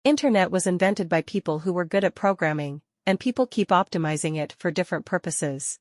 Internet was invented by people who were good at programming, and people keep optimizing it for different purposes.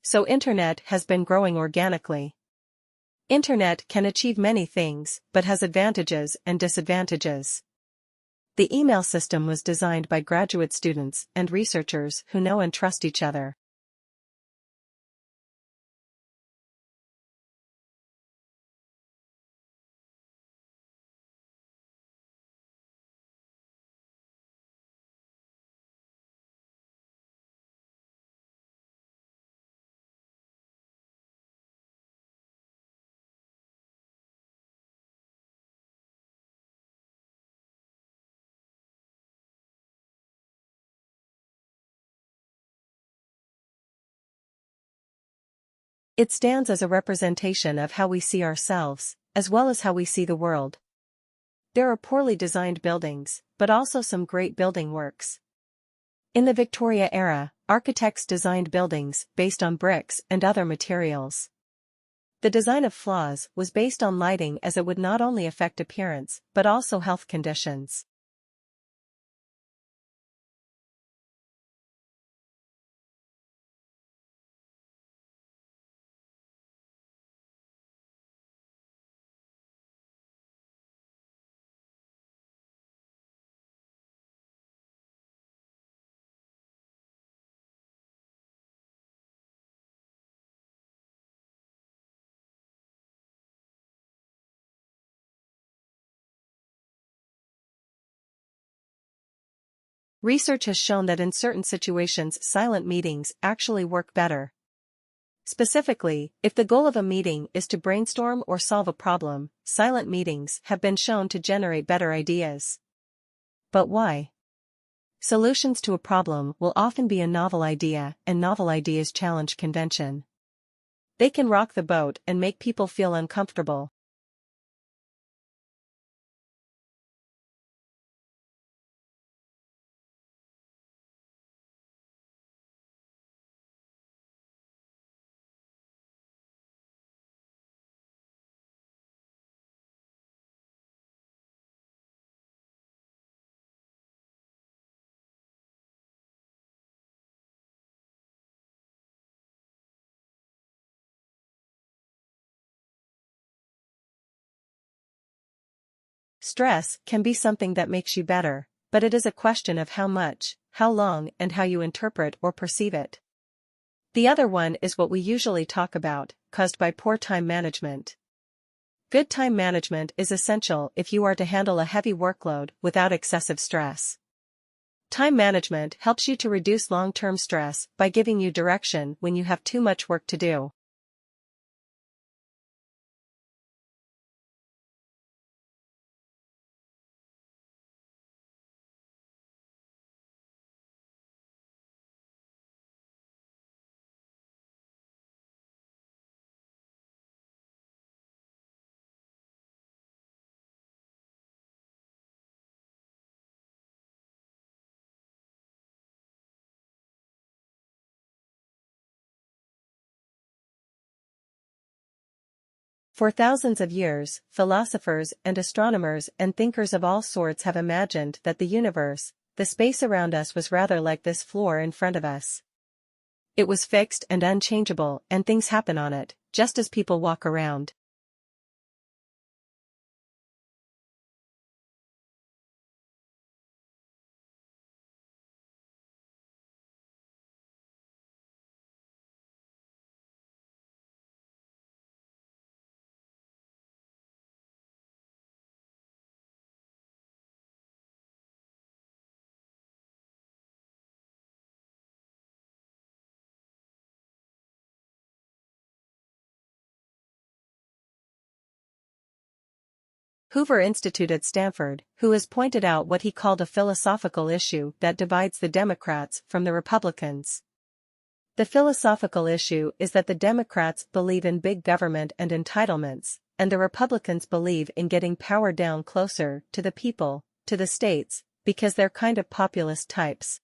So Internet has been growing organically. Internet can achieve many things, but has advantages and disadvantages. The email system was designed by graduate students and researchers who know and trust each other. It stands as a representation of how we see ourselves, as well as how we see the world. There are poorly designed buildings, but also some great building works. In the Victoria era, architects designed buildings based on bricks and other materials. The design of flaws was based on lighting, as it would not only affect appearance, but also health conditions. Research has shown that in certain situations silent meetings actually work better. Specifically, if the goal of a meeting is to brainstorm or solve a problem, silent meetings have been shown to generate better ideas. But why? Solutions to a problem will often be a novel idea, and novel ideas challenge convention. They can rock the boat and make people feel uncomfortable. Stress can be something that makes you better, but it is a question of how much, how long, and how you interpret or perceive it. The other one is what we usually talk about, caused by poor time management. Good time management is essential if you are to handle a heavy workload without excessive stress. Time management helps you to reduce long-term stress by giving you direction when you have too much work to do. For thousands of years, philosophers and astronomers and thinkers of all sorts have imagined that the universe, the space around us, was rather like this floor in front of us. It was fixed and unchangeable, and things happen on it, just as people walk around. Hoover Institute at Stanford, who has pointed out what he called a philosophical issue that divides the Democrats from the Republicans. The philosophical issue is that the Democrats believe in big government and entitlements, and the Republicans believe in getting power down closer to the people, to the states, because they're kind of populist types.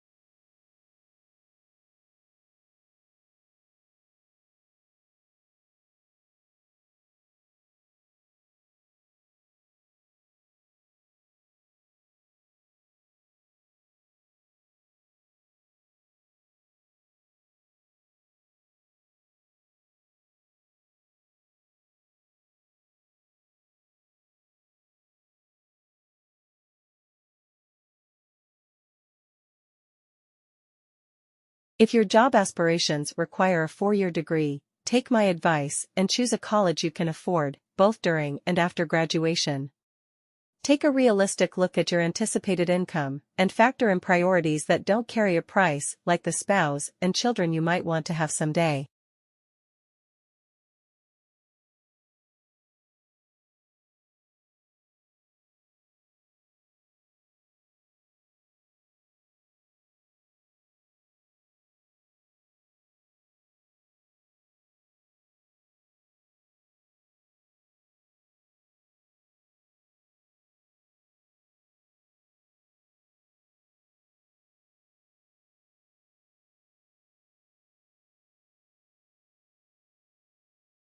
If your job aspirations require a 4-year degree, take my advice and choose a college you can afford, both during and after graduation. Take a realistic look at your anticipated income and factor in priorities that don't carry a price, like the spouse and children you might want to have someday.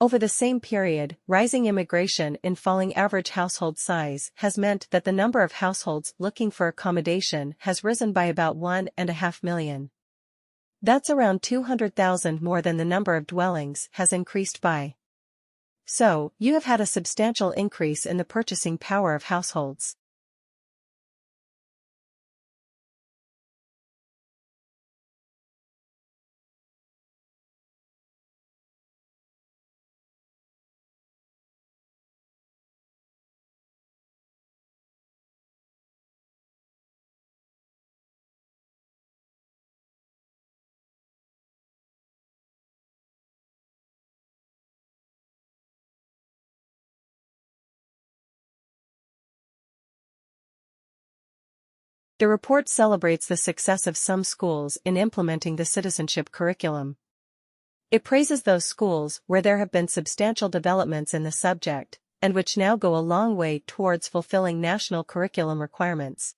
Over the same period, rising immigration and falling average household size has meant that the number of households looking for accommodation has risen by about 1.5 million. That's around 200,000 more than the number of dwellings has increased by. So, you have had a substantial increase in the purchasing power of households. The report celebrates the success of some schools in implementing the citizenship curriculum. It praises those schools where there have been substantial developments in the subject, and which now go a long way towards fulfilling national curriculum requirements.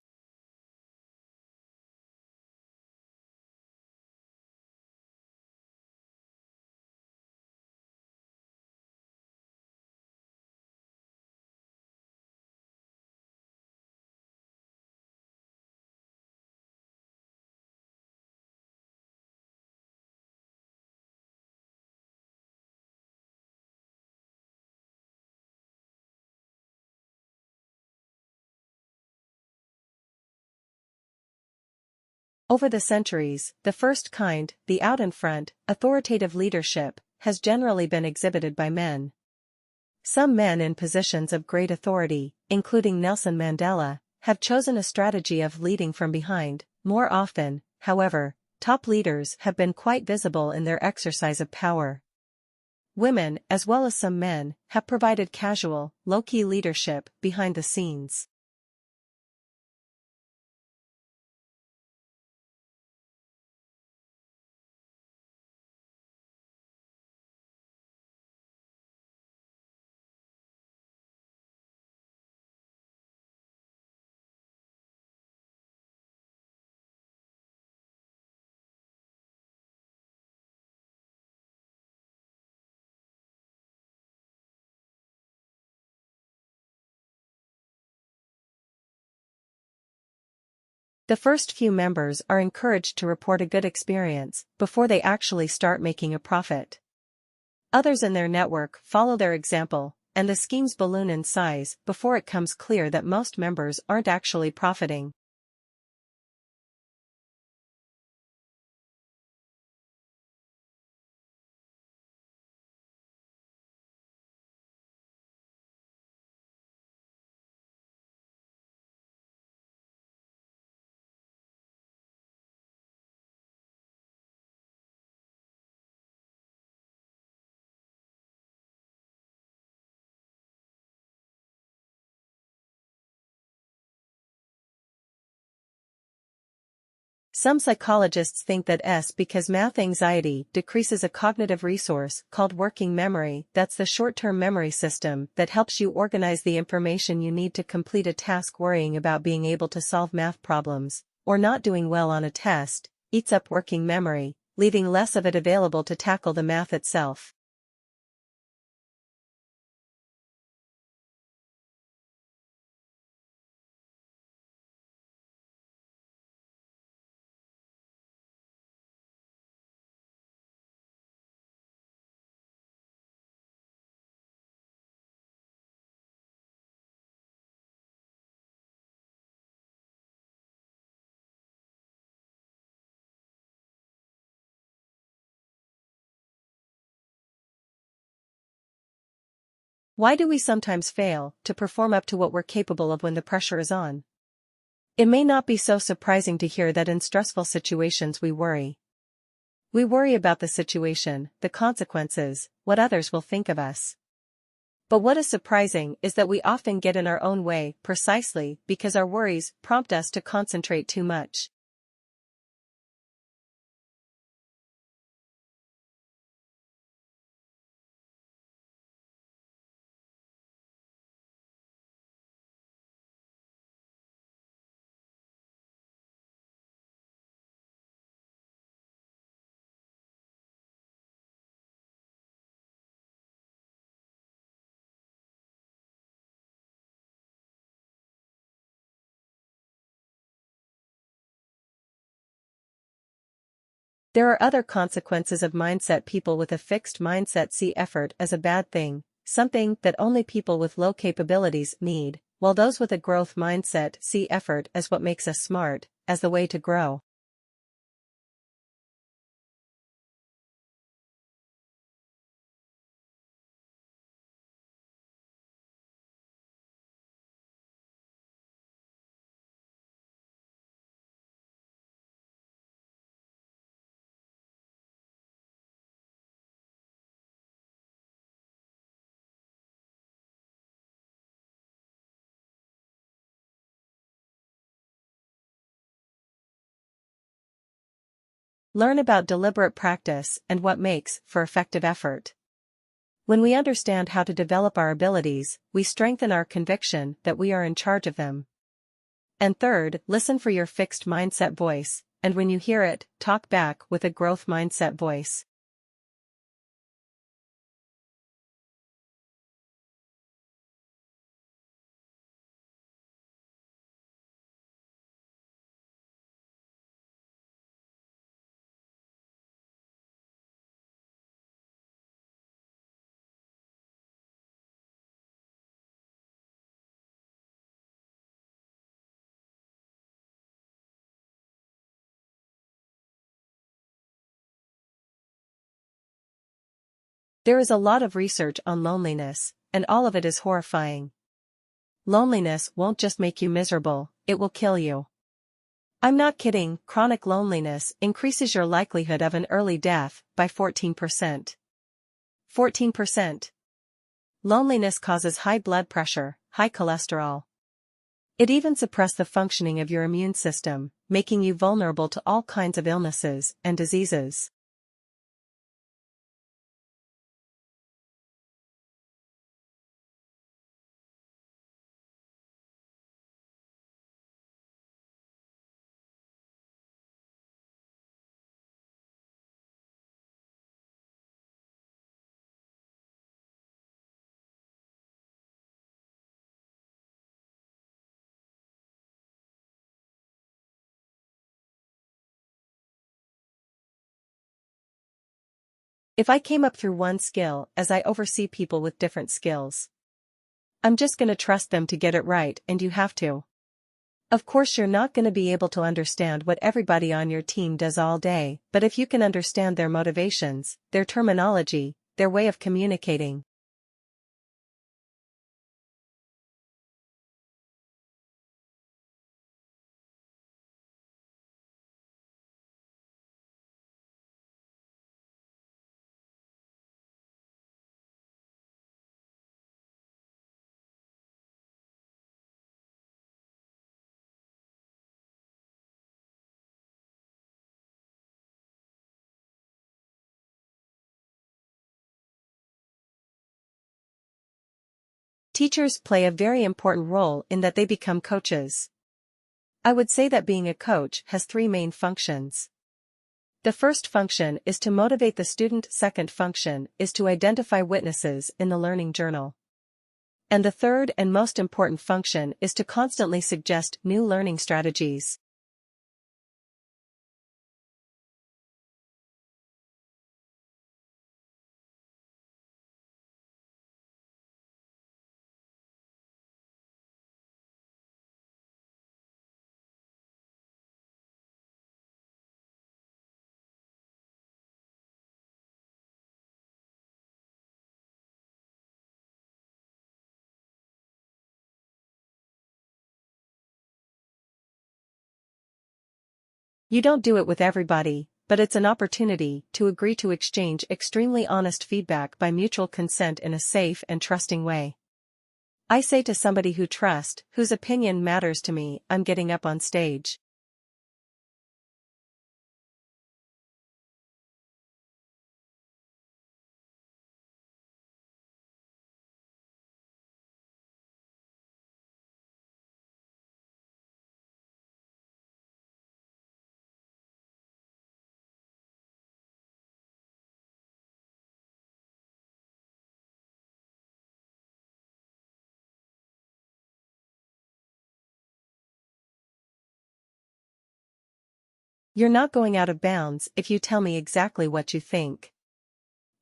Over the centuries, the first kind, the out-in-front, authoritative leadership, has generally been exhibited by men. Some men in positions of great authority, including Nelson Mandela, have chosen a strategy of leading from behind. More often, however, top leaders have been quite visible in their exercise of power. Women, as well as some men, have provided casual, low-key leadership behind the scenes. The first few members are encouraged to report a good experience before they actually start making a profit. Others in their network follow their example, and the schemes balloon in size before it comes clear that most members aren't actually profiting. Some psychologists think that because math anxiety decreases a cognitive resource called working memory. That's the short-term memory system that helps you organize the information you need to complete a task. Worrying about being able to solve math problems, or not doing well on a test, eats up working memory, leaving less of it available to tackle the math itself. Why do we sometimes fail to perform up to what we're capable of when the pressure is on? It may not be so surprising to hear that in stressful situations we worry. We worry about the situation, the consequences, what others will think of us. But what is surprising is that we often get in our own way precisely because our worries prompt us to concentrate too much. There are other consequences of mindset. People with a fixed mindset see effort as a bad thing, something that only people with low capabilities need, while those with a growth mindset see effort as what makes us smart, as the way to grow. Learn about deliberate practice and what makes for effective effort. When we understand how to develop our abilities, we strengthen our conviction that we are in charge of them. And third, listen for your fixed mindset voice, and when you hear it, talk back with a growth mindset voice. There is a lot of research on loneliness, and all of it is horrifying. Loneliness won't just make you miserable, it will kill you. I'm not kidding, chronic loneliness increases your likelihood of an early death by 14%. 14%. Loneliness causes high blood pressure, high cholesterol. It even suppresses the functioning of your immune system, making you vulnerable to all kinds of illnesses and diseases. If I came up through one skill as I oversee people with different skills, I'm just gonna trust them to get it right, and you have to. Of course you're not gonna be able to understand what everybody on your team does all day, but if you can understand their motivations, their terminology, their way of communicating, teachers play a very important role in that they become coaches. I would say that being a coach has three main functions. The first function is to motivate the student, second function is to identify witnesses in the learning journal. And the third and most important function is to constantly suggest new learning strategies. You don't do it with everybody, but it's an opportunity to agree to exchange extremely honest feedback by mutual consent in a safe and trusting way. I say to somebody who trust, whose opinion matters to me, I'm getting up on stage. You're not going out of bounds if you tell me exactly what you think.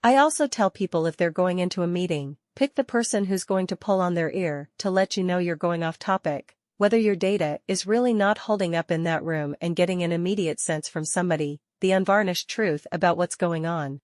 I also tell people if they're going into a meeting, pick the person who's going to pull on their ear to let you know you're going off topic, whether your data is really not holding up in that room and getting an immediate sense from somebody, the unvarnished truth about what's going on.